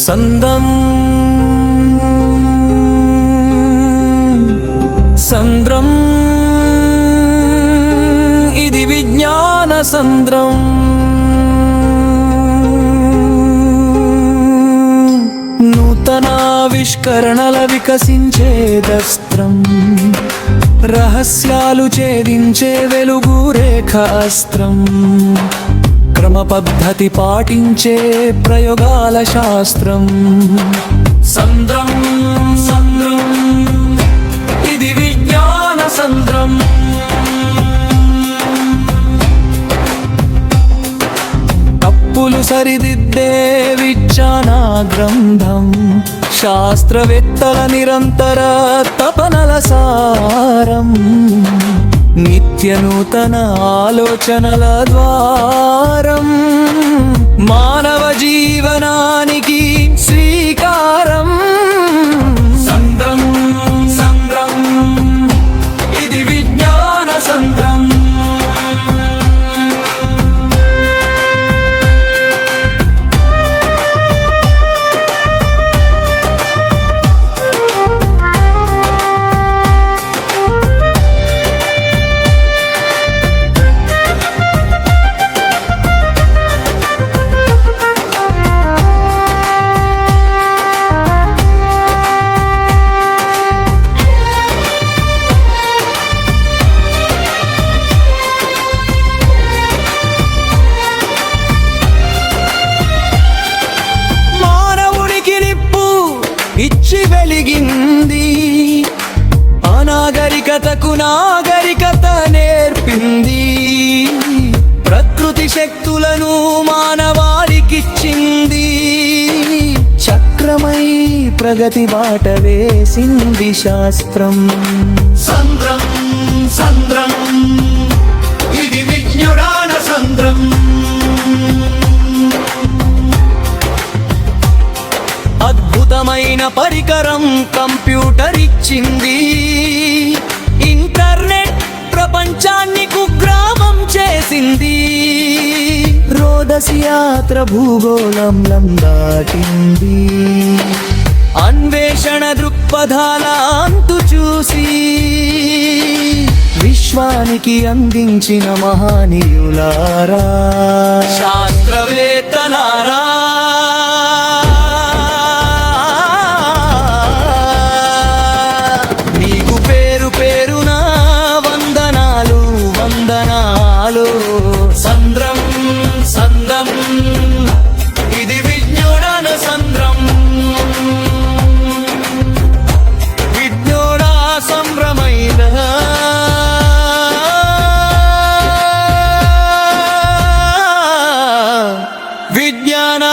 సంద్రం సంద్రం ఇది విజ్ఞాన సంద్రం. నూతనావిష్కరణల వికసించే దస్త్రం, రహస్యాలు ఛేదించే వెలుగు రేఖ అస్త్రం, క్రమ పద్ధతి పాటించే ప్రయోగాల శాస్త్రం. సంద్రం సంద్రం ఇది విజ్ఞాన సంద్రం. తప్పులు సరిదిద్దే విజ్ఞాన గ్రంథం, శాస్త్రవేత్తల నిరంతర తపనల సారం, నిత్య నూతన ఆలోచనల ద్వారం, మానవ జీవనానికి శ్రీకారం. సంద్రం సంద్రం ఇది విజ్ఞాన సంద్రం. ఇచ్చి వెలిగింది, అనాగరికతకు నాగరికత నేర్పింది, ప్రకృతి శక్తులను మానవాళికిచ్చింది, చక్రమై ప్రగతి బాట వేసింది శాస్త్రం. సంద్రం సంద్రం ఇది విజ్ఞాన సంద్రం. అద్భుతమైన పరికరం కంప్యూటర్ ఇచ్చింది, ఇంటర్నెట్ ప్రపంచాన్ని కుగ్రామం చేసింది, రోదసి యాత్ర భూగోళం దాటింది, అన్వేషణ దృక్పథాల అంతు చూసి విశ్వానికి అందించిన మహనీయులారా, శాస్త్రవేత్తలారా. సంద్రం సంద్రం ఇది విజ్ఞాన సంద్రం. విజ్ఞాన సంభ్రమైన విజ్ఞాన